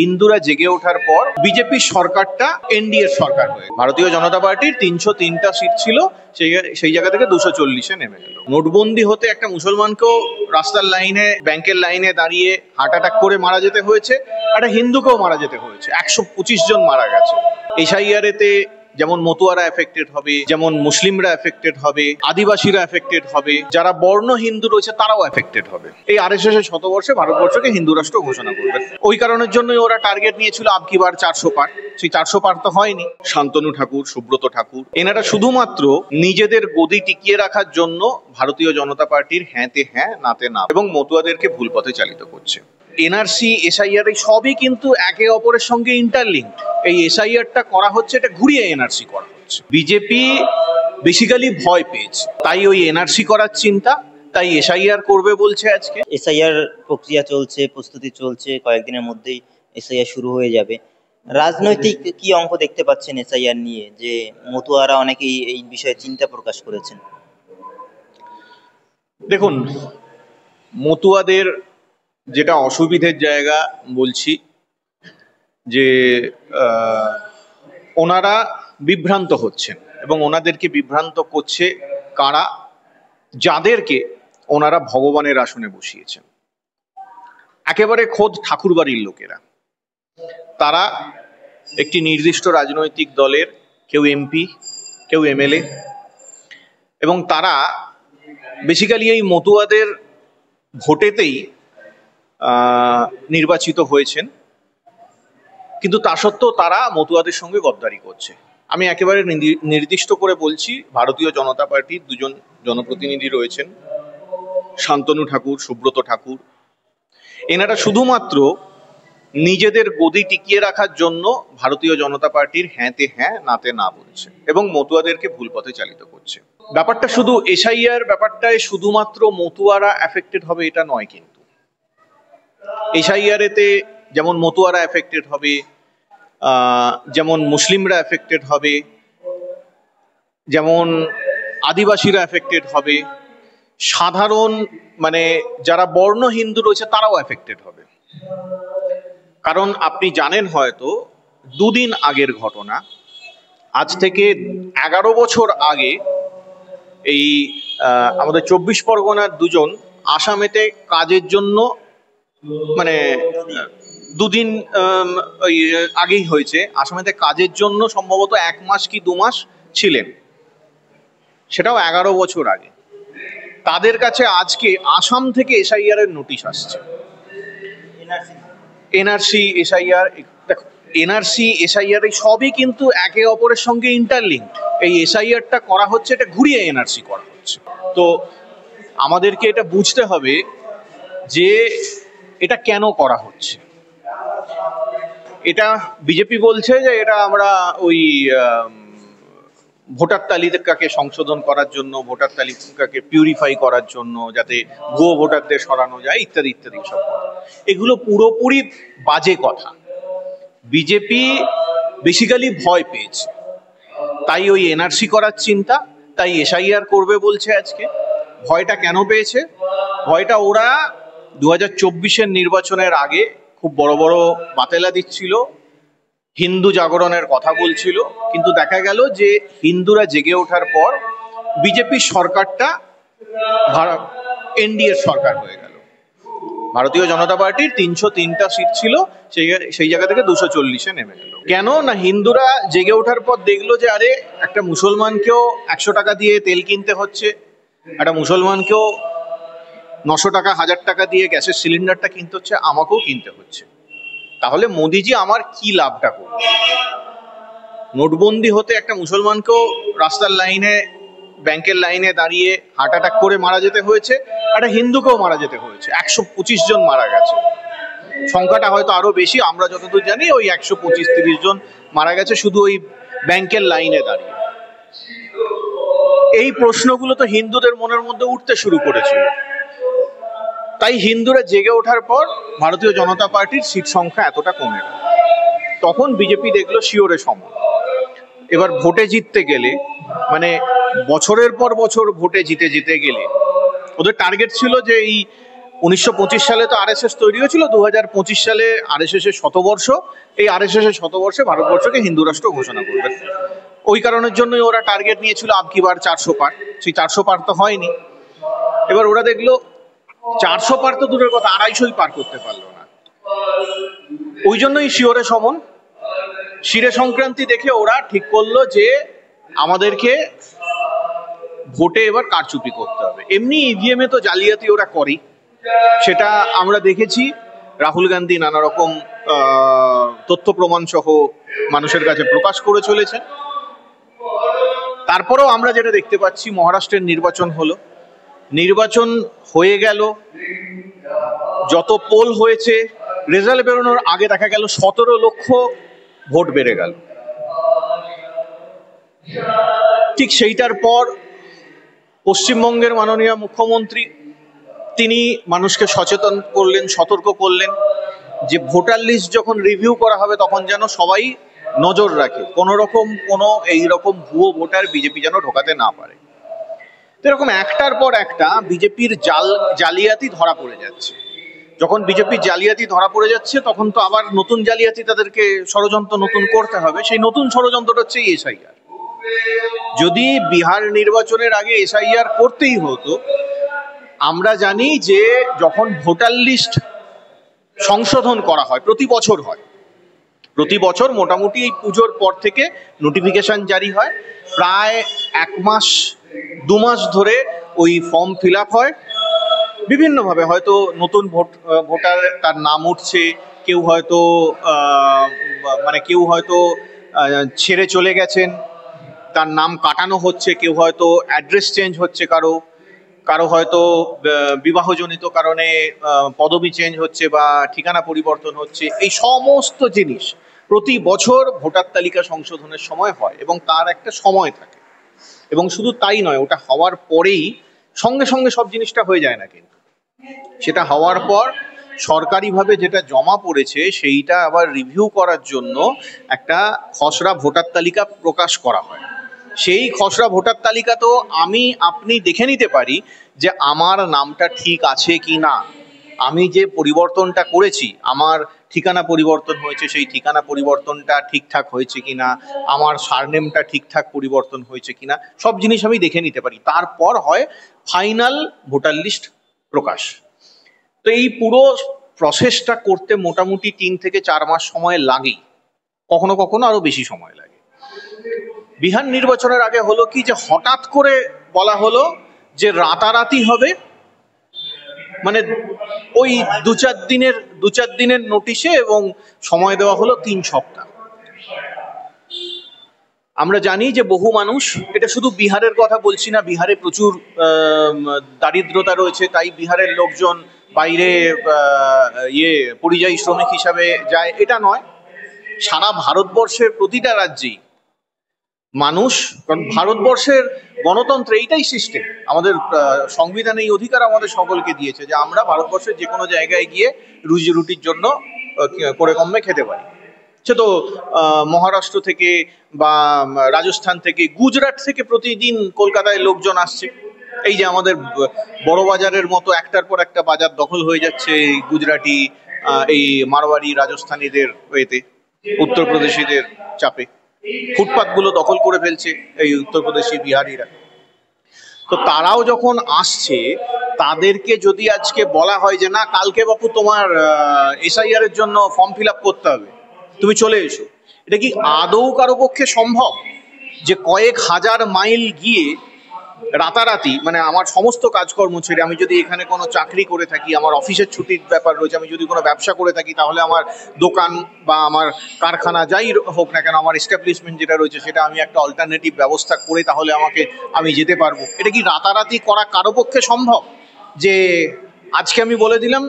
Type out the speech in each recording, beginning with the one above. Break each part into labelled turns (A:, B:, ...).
A: হিন্দুরা জেগে ওঠার পর বিজেপি সরকারটা এনডিএ সরকার হয়ে ভারতীয় জনতা পার্টির 303টা সিট ছিল, সেই জায়গা থেকে 240-এ নেমে গেল। নোটবন্দি হতে একটা মুসলমানকেও রাস্তার লাইনে, ব্যাংকের লাইনে দাঁড়িয়ে হার্ট অ্যাটাক করে মারা যেতে হয়েছে, একটা হিন্দুকেও মারা যেতে হয়েছে। 125 জন মারা গেছে। এসআইআর এতে যেমন মতুয়ারা এফেক্টেড হবে, যেমন মুসলিমরা এফেক্টেড হবে, আদিবাসীরা এফেক্টেড হবে, যারা বর্ণ হিন্দু রয়েছে তারাও এফেক্টেড হবে। এই আরএসএস এর শতবর্ষে ভারতবর্ষকে হিন্দু রাষ্ট্র ঘোষণা করবে। ওই কারণের জন্যই ওরা টার্গেট নিয়েছিল আবকি বার 400 পার। সেই 400 পার তো হয়নি। শান্তনু ঠাকুর, সুব্রত ঠাকুর, এনারা শুধুমাত্র নিজেদের গদি টিকিয়ে রাখার জন্য ভারতীয় জনতা পার্টির হ্যাঁতে হ্যাঁ নাতে না এবং মতুয়াদেরকে ভুল পথে চালিত করছে। এনআরসি, এসআইআর এই সবই কিন্তু একে অপরের সঙ্গে ইন্টারলিঙ্কড। এই এসআইআরটা করা হচ্ছে, এটা ঘুরিয়ে এনআরসি করা হচ্ছে। বিজেপি বেসিক্যালি ভয় পেয়েছে, তাই ওই এনআরসি করার চিন্তা, তাই এসআইআর করবে বলছে। আজকে
B: এসআইআর প্রক্রিয়া চলছে, প্রস্তুতি চলছে, কয়েকদিনের মধ্যেই এসআইআর শুরু হয়ে যাবে। রাজনৈতিক কি অঙ্ক দেখতে পাচ্ছেন এসআইআর নিয়ে, যে মতুয়ারা অনেকেই এই বিষয়ে চিন্তা প্রকাশ করেছেন?
A: দেখুন, মতুয়াদের যেটা অসুবিধের জায়গা বলছি, যে ওনারা বিভ্রান্ত হচ্ছেন এবং ওনাদেরকে বিভ্রান্ত করছে কারা? যাদেরকে ওনারা ভগবানের আসনে বসিয়েছেন, একেবারে খোদ ঠাকুরবাড়ির লোকেরা। তারা একটি নির্দিষ্ট রাজনৈতিক দলের, কেউ এমপি, কেউ এমএলএ, এবং তারা বেসিক্যালি এই মতুয়াদের ভোটেতেই নির্বাচিত হয়েছেন, কিন্তু তা সত্ত্বেও তারা মতুয়াদের সঙ্গে গদ্দারি করছে। আমি একেবারে নির্দিষ্ট করে বলছি, ভারতীয় জনতা পার্টির দুজন জনপ্রতিনিধি রয়েছেন, শান্তনু ঠাকুর, সুব্রত ঠাকুর। এনারা শুধুমাত্র নিজেদের গদি টিকিয়ে রাখার জন্য ভারতীয় জনতা পার্টির হ্যাঁতে হ্যাঁ নাতে না বলছে এবং মতুয়াদেরকে ভুল পথে চালিত করছে। ব্যাপারটা শুধু এসআইআর ব্যাপারটায় শুধুমাত্র মতুয়ারা এফেক্টেড হবে এটা নয়, কিন্তু এসআইআর এতে যেমন মতুয়ারা এফেক্টেড হবে, যেমন মুসলিমরা এফেক্টেড হবে, যেমন আদিবাসীরা এফেক্টেড হবে, সাধারণ মানে যারা বর্ণ হিন্দু রয়েছে তারাও এফেক্টেড হবে। কারণ আপনি জানেন হয়তো, দুদিন আগের ঘটনা, আজ থেকে 11 বছর আগে এই আমাদের 24 পরগনার দুজন আসামেতে কাজের জন্য, মানে দুদিন ওই আগেই হয়েছে, আসামেতে কাজের জন্য সম্ভবত 1 মাস কি 2 মাস ছিলেন, সেটাও 11 বছর আগে। তাদের কাছে আজকে আসাম থেকে এসআইআর এর নোটিশ আসছে। এনআরসি, এসআইআর, দেখো এনআরসি, এসআইআর এই সবই কিন্তু একে অপরের সঙ্গে ইন্টারলিঙ্কড। এই এসআইআরটা করা হচ্ছে, এটা ঘুরিয়ে এনআরসি করা হচ্ছে। তো আমাদেরকে এটা বুঝতে হবে যে এটা কেন করা হচ্ছে। এটা বিজেপি বলছে যে এটা আমরা ওই ভোটার তালিকাকে সংশোধন করার জন্য, ভোটার তালিকাকে পিউরিফাই করার জন্য, যাতে ভুয়ো ভোটারদের সরানো যায়, ইত্যাদি ইত্যাদি সব কথা। এগুলো পুরোপুরি বাজে কথা। বিজেপি বেসিক্যালি ভয় পেয়েছে, তাই ওই এনআরসি করার চিন্তা, তাই এসআইআর করবে বলছে। আজকে ভয়টা কেন পেয়েছে? ভয়টা ওরা 2024-এর নির্বাচনের আগে খুব বড় বড় বাতেলা দিচ্ছিল, হিন্দু জাগরণের কথা বলছিল, কিন্তু দেখা গেল যে হিন্দুরা জেগে ওঠার পর বিজেপি সরকারটা এনডিএ সরকার হয়ে গেল। ভারতীয় জনতা পার্টির 303টা সিট ছিল, সেই জায়গা থেকে 240-এ নেমে গেল। কেন না, হিন্দুরা জেগে ওঠার পর দেখলো যে আরে একটা মুসলমানকেও 100 টাকা দিয়ে তেল কিনতে হচ্ছে, একটা মুসলমানকেও 900 টাকা 1000 টাকা দিয়ে গ্যাসের সিলিন্ডারটা কিনতে হচ্ছে, আমাকেও কিনতে হচ্ছে। তাহলে মোদিজি আমার কি লাভটা করবে? নোটবন্দি হতে একটা মুসলমানকেও রাস্তার লাইনে, ব্যাংকের লাইনে দাঁড়িয়ে হার্ট অ্যাটাক করে মারা যেতে হয়েছে, একটা হিন্দুকেও মারা যেতে হয়েছে। 125 জন মারা গেছে। সংখ্যাটা হয়তো আরো বেশি, আমরা যতদূর জানি ওই 125-30 জন মারা গেছে শুধু ওই ব্যাংকের লাইনে দাঁড়িয়ে। এই প্রশ্নগুলো তো হিন্দুদের মনের মধ্যে উঠতে শুরু করেছিল। তাই হিন্দুরা জেগে ওঠার পর ভারতীয় জনতা পার্টির সিট সংখ্যা এতটা কমে গেল। তখন বিজেপি দেখলো শিওরে সমান। এবার ভোটে জিততে গেলে, মানে বছরের পর বছর ভোটে জিতে গেলে, ওদের টার্গেট ছিল যে এই 1925 সালে তো আরএসএস তৈরি হয়েছিল, 2025 সালে আরএসএস এর শতবর্ষ। এই আরএসএস এর শতবর্ষে ভারতবর্ষকে হিন্দু রাষ্ট্র ঘোষণা করবে। ওই কারণের জন্যই ওরা টার্গেট নিয়েছিল আবকি বার 400 পার। সেই 400 পার তো হয়নি। এবার ওরা দেখলো 400 পার তো দূরের কথা, 250 পার করতে পারলো না। ওই জন্যই শিওরে সমন, শিরে সংক্রান্তি দেখে ওরা ঠিক করলো যে আমাদেরকে ভোটে এবার কারচুপি করতে হবে। এমনি ইভিএম এ তো জালিয়াতি ওরা করে, সেটা আমরা দেখেছি। রাহুল গান্ধী নানা রকম তথ্য প্রমাণ সহ মানুষের কাছে প্রকাশ করে চলেছেন। তারপরেও আমরা যেটা দেখতে পাচ্ছি, মহারাষ্ট্রের নির্বাচন হলো, নির্বাচন হয়ে গেল, যত পোল হয়েছে রেজাল্ট বেরোনোর আগে দেখা গেল 17 লক্ষ ভোট বেড়ে গেল। ঠিক সেইটার পর পশ্চিমবঙ্গের মাননীয় মুখ্যমন্ত্রী তিনি মানুষকে সচেতন করলেন, সতর্ক করলেন যে ভোটার লিস্ট যখন রিভিউ করা হবে তখন যেন সবাই নজর রাখে, কোন রকম কোনো এইরকম ভুয়ো ভোটার বিজেপি যেন ঢোকাতে না পারে। এরকম একটার পর একটা বিজেপির জালিয়াতি ধরা পড়ে যাচ্ছে। যখন বিজেপির জালিয়াতি ধরা পড়ে যাচ্ছে তখন তো আবার নতুন জালিয়াতি তাদেরকে ষড়যন্ত্র নতুন করতে হবে। সেই নতুন ষড়যন্ত্রটা হচ্ছে এসআইআর। যদি বিহার নির্বাচনের আগে এসআইআর করতেই হতো, আমরা জানি যে যখন ভোটার লিস্ট সংশোধন করা হয় প্রতি বছর হয়, প্রতি বছর মোটামুটি এই পুজোর পর থেকে নোটিফিকেশন জারি হয়, প্রায় 1 মাস 2 মাস ধরে ওই ফর্ম ফিল আপ হয় বিভিন্নভাবে। হয়তো নতুন ভোটার তার নাম উঠছে, কেউ হয়তো ছেড়ে চলে গেছেন, তার নাম কাটানো হচ্ছে, কেউ হয়তো অ্যাড্রেস চেঞ্জ হচ্ছে, কারো হয়তো বিবাহজনিত কারণে পদবি চেঞ্জ হচ্ছে বা ঠিকানা পরিবর্তন হচ্ছে। এই সমস্ত জিনিস প্রতি বছর ভোটার তালিকা সংশোধনের সময় হয় এবং তার একটা সময় থাকে। এবং শুধু তাই নয়, ওটা হওয়ার পরেই সঙ্গে সঙ্গে সব জিনিসটা হয়ে যায় না, কিন্তু সেটা হওয়ার পর সরকারিভাবে যেটা জমা পড়েছে সেইটা আবার রিভিউ করার জন্য একটা খসড়া ভোটার তালিকা প্রকাশ করা হয়। সেই খসড়া ভোটার তালিকা তো আপনি দেখে নিতে পারি যে আমার নামটা ঠিক আছে কি না, আমি যে পরিবর্তনটা করেছি, আমার ঠিকানা পরিবর্তন হয়েছে, সেই ঠিকানা পরিবর্তনটা ঠিকঠাক হয়েছে কিনা, আমার সারনেমটা ঠিকঠাক পরিবর্তন হয়েছে কিনা, সব জিনিস আমি দেখে নিতে পারি। তারপর হয় ফাইনাল ভোটার লিস্ট প্রকাশ। তো এই পুরো প্রসেসটা করতে মোটামুটি 3 থেকে 4 মাস সময় লাগেই, কখনো কখনো আরো বেশি সময় লাগে। বিহার নির্বাচনের আগে হলো কি, যে হঠাৎ করে বলা হলো যে রাতারাতি হবে, মানে ওই 2-4 দিনের নোটিশে, এবং সময় দেওয়া হলো 3 সপ্তাহ। আমরা জানি যে বহু মানুষ, এটা শুধু বিহারের কথা বলছি না, বিহারে প্রচুর দারিদ্রতা রয়েছে, তাই বিহারের লোকজন বাইরে পরিযায়ী শ্রমিক হিসাবে যায়, এটা নয়, সারা ভারতবর্ষের প্রতিটা রাজ্যেই মানুষ, কারণ ভারতবর্ষের গণতন্ত্র এইটাই সিস্টেম, আমাদের সংবিধান এই অধিকার আমাদের সকলকে দিয়েছে যে আমরা ভারতবর্ষের যে কোনো জায়গায় গিয়ে রুজি রুটির জন্য করে কমে খেতে পারি। সে তো মহারাষ্ট্র থেকে বা রাজস্থান থেকে, গুজরাট থেকে প্রতিদিন কলকাতায় লোকজন আসছে। এই যে আমাদের বড় বাজারের মতো একটার পর একটা বাজার দখল হয়ে যাচ্ছে এই গুজরাটি, এই মারওয়ারি, রাজস্থানীদের এতে, উত্তরপ্রদেশীদের চাপে ফুটপাথ গুলো দখল করে ফেলছে এই উত্তরপ্রদেশী বিহারিরা। তো তারাও যখন আসছে, তাদেরকে যদি আজকে বলা হয় যে না, কালকে বাপু তোমার এসআইআর এর জন্য ফর্ম ফিল আপ করতে হবে, তুমি চলে এসো, এটা কি আদৌ কারো পক্ষে সম্ভব যে কয়েক হাজার মাইল গিয়ে রাতারাতি, মানে আমার সমস্ত কাজকর্ম ছেড়ে, আমি যদি এখানে কোনো চাকরি করে থাকি, আমার অফিসের ছুটির ব্যাপার রয়েছে, আমি যদি কোনো ব্যবসা করে থাকি, তাহলে আমার দোকান বা আমার কারখানা যাই হোক না কেন, আমার এস্টাবলিশমেন্ট যেটা রয়েছে সেটা আমি একটা অল্টারনেটিভ ব্যবস্থা করে তাহলে আমি যেতে পারবো। এটা কি রাতারাতি করা কারো পক্ষে সম্ভব যে আজকে আমি বলে দিলাম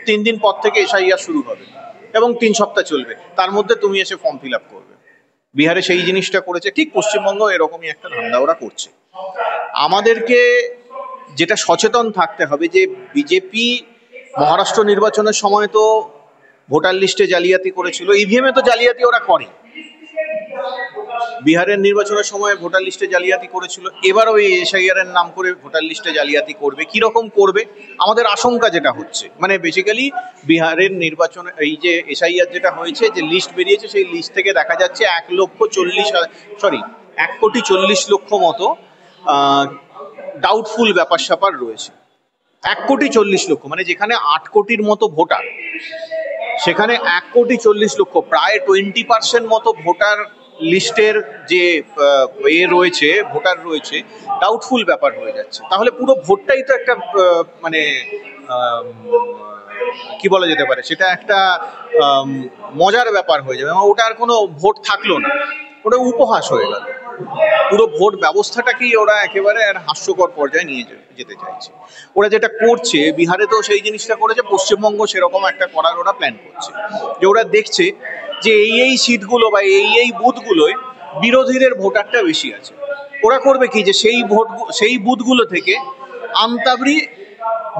A: 3 দিন পর থেকে এসআইআর শুরু হবে এবং 3 সপ্তাহ চলবে, তার মধ্যে তুমি এসে ফর্ম ফিল আপ করবে? বিহারে সেই জিনিসটা করেছে, ঠিক পশ্চিমবঙ্গ এরকমই একটা ধান্দা ওরা করছে। আমাদেরকে যেটা সচেতন থাকতে হবে যে বিজেপি মহারাষ্ট্র নির্বাচনের সময় তো ভোটার লিস্টে জালিয়াতি করেছিল, ইভিএম এ তো জালিয়াতি ওরা করে, বিহারের নির্বাচনের সময় ভোটার লিস্টে জালিয়াতি করেছিল, এবারও এই এসআইআর এর নাম করে ভোটার লিস্টে জালিয়াতি করবে। কি রকম করবে আমাদের আশঙ্কা যেটা হচ্ছে, মানে বেসিক্যালি বিহারের নির্বাচনে এই যে এসআইআর যেটা হয়েছে, যে লিস্ট বেরিয়েছে, সেই লিস্ট থেকে দেখা যাচ্ছে 1,40,000 মতো ডাউটফুল ব্যাপার স্যাপার রয়েছে। 1,40,00,000, মানে যেখানে 8 কোটির মতো ভোটার, সেখানে 1,40,00,000, প্রায় 20% মতো ভোটার লিস্টের যে রয়েছে, ভোটার রয়েছে, ডাউটফুল ব্যাপার হয়ে যাচ্ছে। তাহলে পুরো ভোটটাই তো একটা মানে কি বলা যেতে পারে, সেটা একটা মজার ব্যাপার হয়ে যাবে। ওটা আর কোনো ভোট থাকলো না, ওটা উপহাস হয়ে গেল। পুরো ভোট ব্যবস্থাটাকেই ওরা একেবারে হাস্যকর পর্যায়ে নিয়ে যেতে চাইছে। ওরা যেটা করছে, বিহারে তো সেই জিনিসটা করেছে, পশ্চিমবঙ্গ সেরকম একটা করার ওরা প্ল্যান করছে, যে ওরা দেখছে যে এই সিটগুলো বা এই বুথগুলোয় বিরোধীদের ভোটারটা বেশি আছে। ওরা করবে কি, যে সেই বুথগুলো থেকে আমতাবড়ি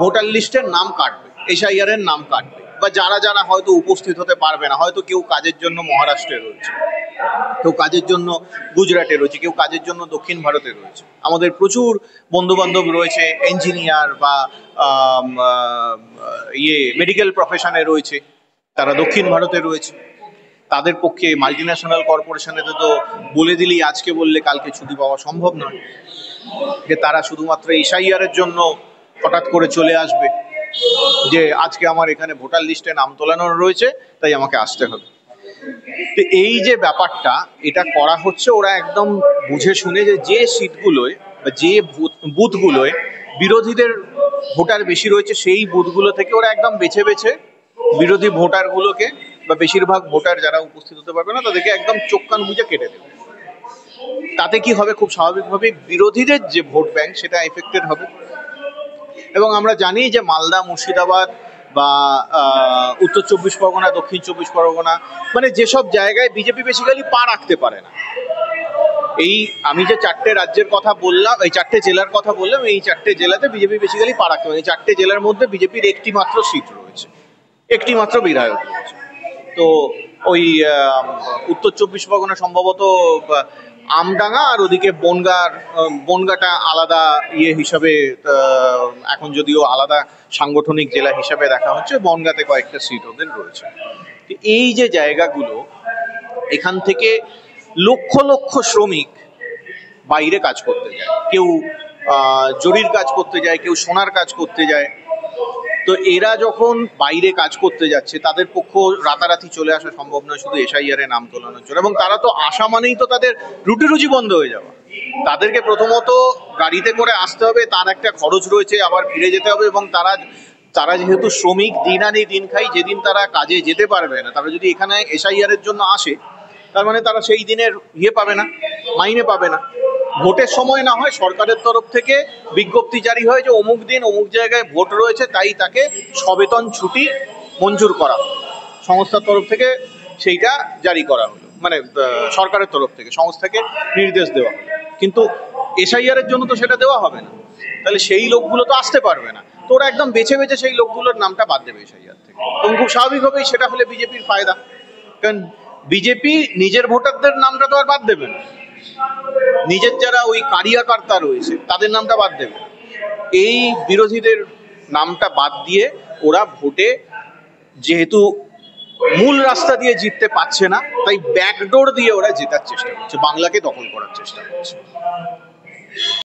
A: ভোটার লিস্টের নাম কাটবে, এসআইআর এর নাম কাটবে, বা যারা যারা হয়তো উপস্থিত হতে পারবে না, হয়তো কেউ কাজের জন্য মহারাষ্ট্রে রয়েছে, কেউ কাজের জন্য গুজরাটে রয়েছে, কেউ কাজের জন্য দক্ষিণ ভারতে রয়েছে। আমাদের প্রচুর বন্ধু বান্ধব রয়েছে ইঞ্জিনিয়ার বা মেডিকেল প্রফেশনে রয়েছে, তারা দক্ষিণ ভারতে রয়েছে। তাদের পক্ষে মাল্টিন্যাশনাল কর্পোরেশনেতে তো বলে দিলেই আজকে বললে কালকে ছুটি পাওয়া সম্ভব নয়, যে তারা শুধুমাত্র এসআইআর এর জন্য হঠাৎ করে চলে আসবে, যে আজকে আমার এখানে ভোটার লিস্টে নাম তোলানো রয়েছে তাই আমাকে আসতে হবে। তো এই যে ব্যাপারটা, এটা করা হচ্ছে ওরা একদম বুঝে শুনে, যে সিটগুলোয় বা যে বুথগুলোয় বিরোধীদের ভোটার বেশি রয়েছে, সেই বুথগুলো থেকে ওরা একদম বেছে বেছে বিরোধী ভোটারগুলোকে বা বেশিরভাগ ভোটার যারা উপস্থিত হতে পারবে না তাদেরকে একদম চোখ কান বুঝে কেটে দেবে। তাতে কি হবে, খুব স্বাভাবিকভাবেই বিরোধীদের যে ভোট ব্যাংক সেটা এফেক্টেড হবে। এবং আমরা জানি যে মালদা, মুর্শিদাবাদ বা উত্তর 24 পরগনা, দক্ষিণ 24 পরগনা, মানে যেসব জায়গায় বিজেপি বেসিক্যালি পা রাখতে পারে না, এই আমি যে 4টে রাজ্যের কথা বললাম, এই 4টে জেলার কথা বললাম, এই 4টে জেলাতে বিজেপি বেসিক্যালি পা রাখতে পারে। এই 4টে জেলার মধ্যে বিজেপির একটি মাত্র সিট রয়েছে, একটি মাত্র বিধায়ক রয়েছে। তো ওই উত্তর 24 পরগনা সম্ভবত আমডাঙ্গা, আর ওদিকে বনগাটা আলাদা হিসাবে, এখন যদিও আলাদা সাংগঠনিক জেলা হিসাবে দেখা হচ্ছে, বনগাতে কয়েকটা সিট ওদের রয়েছে। এই যে জায়গাগুলো, এখান থেকে লক্ষ লক্ষ শ্রমিক বাইরে কাজ করতে যায়, কেউ জরির কাজ করতে যায়, কেউ সোনার কাজ করতে যায়। তো এরা যখন বাইরে কাজ করতে যাচ্ছে, তাদের পক্ষে রাতারাতি চলে আসা সম্ভব নয় শুধু এসআইআর এ নাম তোলানোর জন্য। এবং তারা তো আসা মানেই তো তাদের রুটি রুজি বন্ধ হয়ে যাওয়া। তাদেরকে প্রথমত গাড়িতে করে আসতে হবে, তার একটা খরচ রয়েছে, আবার ফিরে যেতে হবে। এবং তারা যেহেতু শ্রমিক, দিন আনি দিন খাই, যেদিন তারা কাজে যেতে পারবে না, তারা যদি এখানে এসআইআর এর জন্য আসে, তার মানে তারা সেই দিনের পাবে না, মাইনে পাবে না। ভোটের সময় না হয় সরকারের তরফ থেকে বিজ্ঞপ্তি জারি হয় যে অমুক দিন অমুক জায়গায় ভোট রয়েছে, তাই তাকে সবেতন ছুটি মঞ্জুর করা, সংস্থার তরফ থেকে সেইটা জারি করা হলো, মানে সরকারের তরফ থেকে সংস্থাকে নির্দেশ দেওয়া হলো। কিন্তু এসআইআর এর জন্য তো সেটা দেওয়া হবে না, তাহলে সেই লোকগুলো তো আসতে পারবে না। তো ওরা একদম বেছে বেছে সেই লোকগুলোর নামটা বাদ দেবে এসআইআর থেকে। এবং খুব স্বাভাবিকভাবেই সেটা হলে বিজেপির ফায়দা, কারণ বিজেপি নিজের ভোটারদের নামটা তো আর বাদ দেবে না, নিজের যারা ওই কারিয়াকর্তা রয়েছে তাদের নামটা বাদ দেবে। এই বিরোধীদের নামটা বাদ দিয়ে ওরা ভোটে, যেহেতু মূল রাস্তা দিয়ে জিততে পারছে না, তাই ব্যাকডোর দিয়ে ওরা জেতার চেষ্টা করছে, বাংলাকে দখল করার চেষ্টা করছে।